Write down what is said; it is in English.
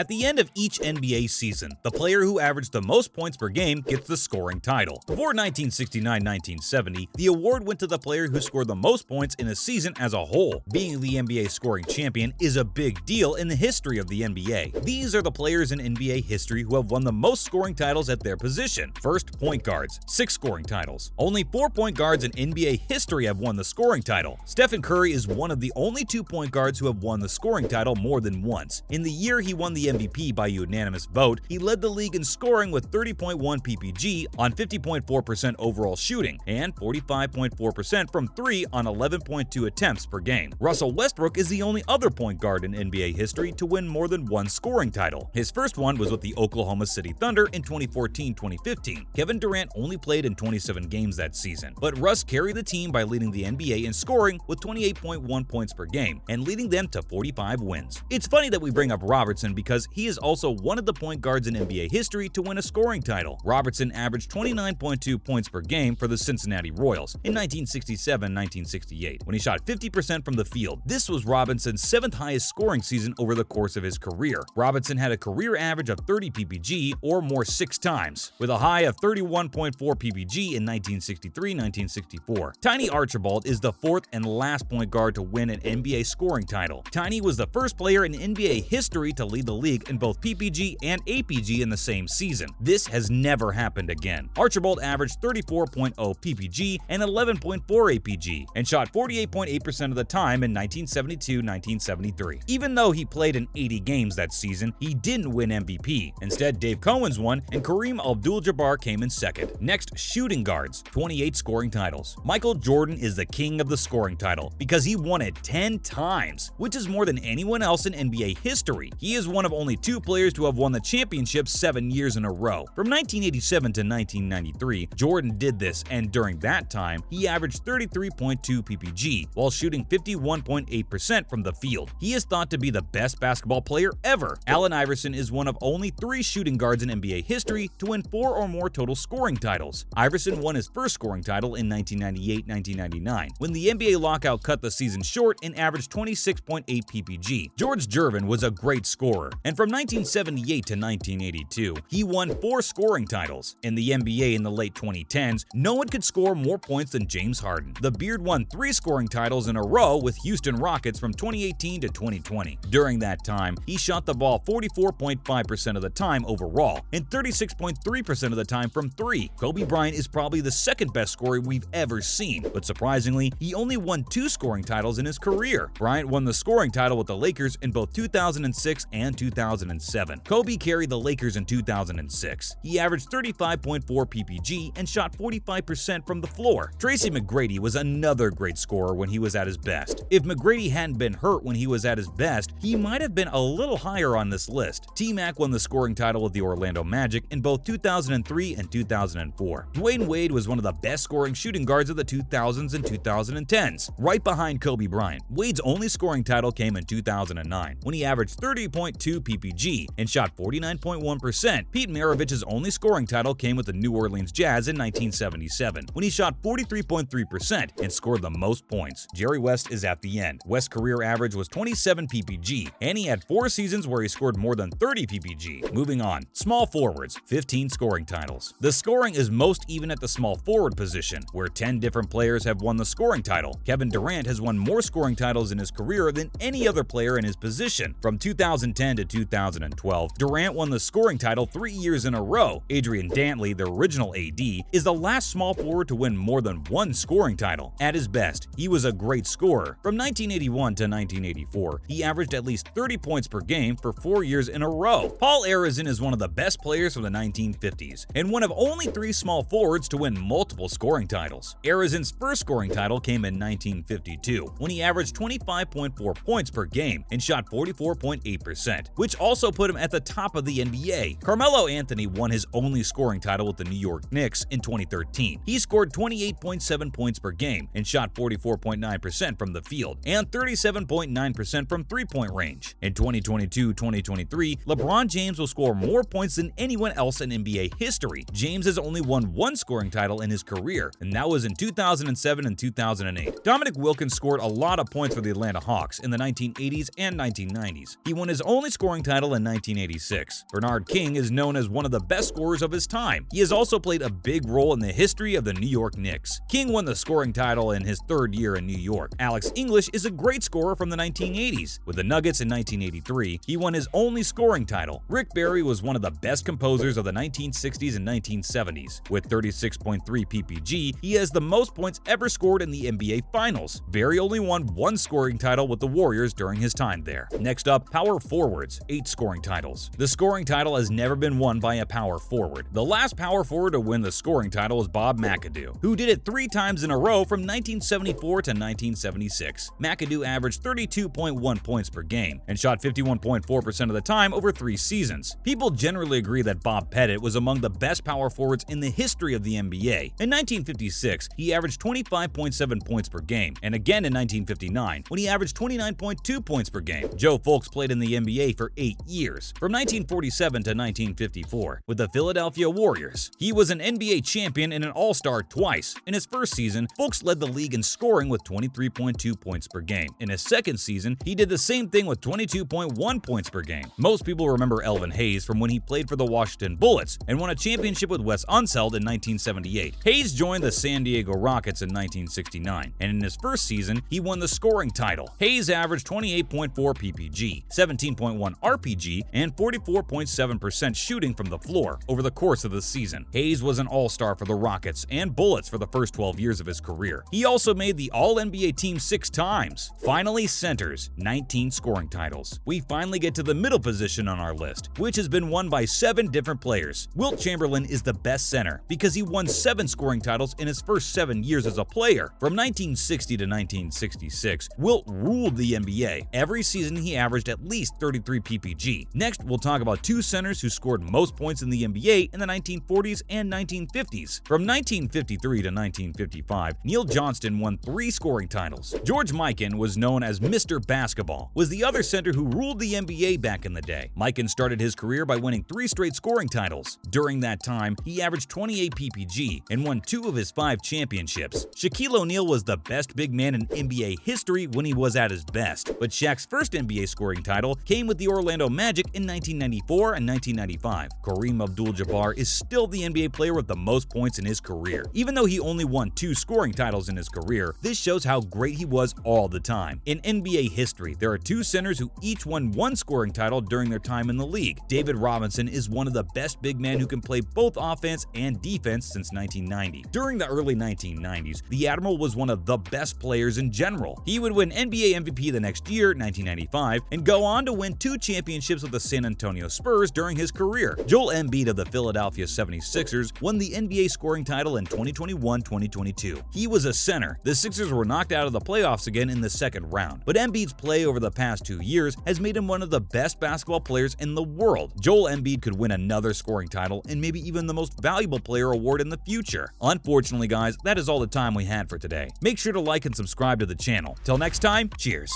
At the end of each NBA season, the player who averaged the most points per game gets the scoring title. Before 1969-1970, the award went to the player who scored the most points in a season as a whole. Being the NBA scoring champion is a big deal in the history of the NBA. These are the players in NBA history who have won the most scoring titles at their position. First, point guards, 6 scoring titles. Only 4 point guards in NBA history have won the scoring title. Stephen Curry is one of the only 2 point guards who have won the scoring title more than once. In the year he won the MVP by unanimous vote, he led the league in scoring with 30.1 PPG on 50.4% overall shooting and 45.4% from 3 on 11.2 attempts per game. Russell Westbrook is the only other point guard in NBA history to win more than one scoring title. His first one was with the Oklahoma City Thunder in 2014-2015. Kevin Durant only played in 27 games that season, but Russ carried the team by leading the NBA in scoring with 28.1 points per game and leading them to 45 wins. It's funny that we bring up Robertson because he is also one of the point guards in NBA history to win a scoring title. Robertson averaged 29.2 points per game for the Cincinnati Royals in 1967-1968 when he shot 50% from the field. This was Robinson's 7th highest scoring season over the course of his career. Robinson had a career average of 30 PPG or more 6 times, with a high of 31.4 PPG in 1963-1964. Tiny Archibald is the 4th and last point guard to win an NBA scoring title. Tiny was the first player in NBA history to lead the league in both PPG and APG in the same season. This has never happened again. Archibald averaged 34.0 PPG and 11.4 APG and shot 48.8% of the time in 1972-1973. Even though he played in 80 games that season, he didn't win MVP. Instead, Dave Cohen's won and Kareem Abdul-Jabbar came in second. Next, shooting guards, 28 scoring titles. Michael Jordan is the king of the scoring title because he won it 10 times, which is more than anyone else in NBA history. He is one of only 2 players to have won the championship 7 years in a row. From 1987 to 1993, Jordan did this, and during that time, he averaged 33.2 PPG while shooting 51.8% from the field. He is thought to be the best basketball player ever. Allen Iverson is one of only 3 shooting guards in NBA history to win 4 or more total scoring titles. Iverson won his first scoring title in 1998-1999 when the NBA lockout cut the season short and averaged 26.8 PPG. George Gervin was a great scorer, and from 1978 to 1982, he won 4 scoring titles. In the NBA in the late 2010s, no one could score more points than James Harden. The Beard won 3 scoring titles in a row with Houston Rockets from 2018 to 2020. During that time, he shot the ball 44.5% of the time overall and 36.3% of the time from 3. Kobe Bryant is probably the second best scorer we've ever seen, but surprisingly, he only won 2 scoring titles in his career. Bryant won the scoring title with the Lakers in both 2006 and 2007. Kobe carried the Lakers in 2006. He averaged 35.4 PPG and shot 45% from the floor. Tracy McGrady was another great scorer when he was at his best. If McGrady hadn't been hurt when he was at his best, he might have been a little higher on this list. T-Mac won the scoring title with the Orlando Magic in both 2003 and 2004. Dwyane Wade was one of the best scoring shooting guards of the 2000s and 2010s, right behind Kobe Bryant. Wade's only scoring title came in 2009 when he averaged 30.2 PPG and shot 49.1%. Pete Maravich's only scoring title came with the New Orleans Jazz in 1977 when he shot 43.3% and scored the most points. Jerry West is at the end. West's career average was 27 PPG, and he had 4 seasons where he scored more than 30 PPG. Moving on, small forwards, 15 scoring titles. The scoring is most even at the small forward position, where 10 different players have won the scoring title. Kevin Durant has won more scoring titles in his career than any other player in his position. From 2010 to 2012, Durant won the scoring title 3 years in a row. Adrian Dantley, the original AD, is the last small forward to win more than 1 scoring title. At his best, he was a great scorer. From 1981 to 1984, he averaged at least 30 points per game for 4 years in a row. Paul Arizin is one of the best players from the 1950s, and one of only 3 small forwards to win multiple scoring titles. Arizin's first scoring title came in 1952, when he averaged 25.4 points per game and shot 44.8%, which also put him at the top of the NBA. Carmelo Anthony won his only scoring title with the New York Knicks in 2013. He scored 28.7 points per game and shot 44.9% from the field and 37.9% from three-point range. In 2022-2023, LeBron James will score more points than anyone else in NBA history. James has only won 1 scoring title in his career, and that was in 2007 and 2008. Dominique Wilkins scored a lot of points for the Atlanta Hawks in the 1980s and 1990s. He won his only scoring scoring title in 1986. Bernard King is known as one of the best scorers of his time. He has also played a big role in the history of the New York Knicks. King won the scoring title in his third year in New York. Alex English is a great scorer from the 1980s. With the Nuggets in 1983, he won his only scoring title. Rick Barry was one of the best composers of the 1960s and 1970s. With 36.3 ppg, he has the most points ever scored in the NBA Finals. Barry only won one scoring title with the Warriors during his time there. Next up, power forwards, 8 scoring titles. The scoring title has never been won by a power forward. The last power forward to win the scoring title was Bob McAdoo, who did it 3 times in a row from 1974 to 1976. McAdoo averaged 32.1 points per game and shot 51.4% of the time over 3 seasons. People generally agree that Bob Pettit was among the best power forwards in the history of the NBA. In 1956, he averaged 25.7 points per game, and again in 1959, when he averaged 29.2 points per game. Joe Fulks played in the NBA for 8 years, from 1947 to 1954, with the Philadelphia Warriors. He was an NBA champion and an All-Star twice. In his first season, Fulks led the league in scoring with 23.2 points per game. In his second season, he did the same thing with 22.1 points per game. Most people remember Elvin Hayes from when he played for the Washington Bullets and won a championship with Wes Unseld in 1978. Hayes joined the San Diego Rockets in 1969, and in his first season, he won the scoring title. Hayes averaged 28.4 ppg, 17.1 rpg, and 44.7% shooting from the floor over the course of the season. Hayes was an All-Star for the Rockets and Bullets for the first 12 years of his career. He also made the All-NBA team 6 times. Finally, centers, 19 scoring titles. We finally get to the middle position on our list, which has been won by 7 different players. Wilt Chamberlain is the best center because he won 7 scoring titles in his first 7 years as a player. From 1960 to 1966, Wilt ruled the NBA. Every season he averaged at least 33 ppg. Next, we'll talk about 2 centers who scored most points in the NBA in the 1940s and 1950s. From 1953 to 1955, Neil Johnston won 3 scoring titles. George Mikan was known as Mr. Basketball, was the other center who ruled the NBA back in the day. Mikan started his career by winning 3 straight scoring titles. During that time, he averaged 28 ppg and won 2 of his 5 championships. Shaquille O'Neal was the best big man in NBA history when he was at his best, but Shaq's first NBA scoring title came with the Orlando Magic in 1994 and 1995. Kareem Abdul-Jabbar is still the NBA player with the most points in his career. Even though he only won 2 scoring titles in his career, this shows how great he was all the time. In NBA history, there are 2 centers who each won 1 scoring title during their time in the league. David Robinson is one of the best big men who can play both offense and defense since 1990. During the early 1990s, the Admiral was one of the best players in general. He would win NBA MVP the next year, 1995, and go on to win 2 championships with the San Antonio Spurs during his career. Joel Embiid of the Philadelphia 76ers won the NBA scoring title in 2021-2022. He was a center. The Sixers were knocked out of the playoffs again in the second round, but Embiid's play over the past 2 years has made him one of the best basketball players in the world. Joel Embiid could win another scoring title and maybe even the most valuable player award in the future. Unfortunately, guys, that is all the time we had for today. Make sure to like and subscribe to the channel. Till next time, cheers.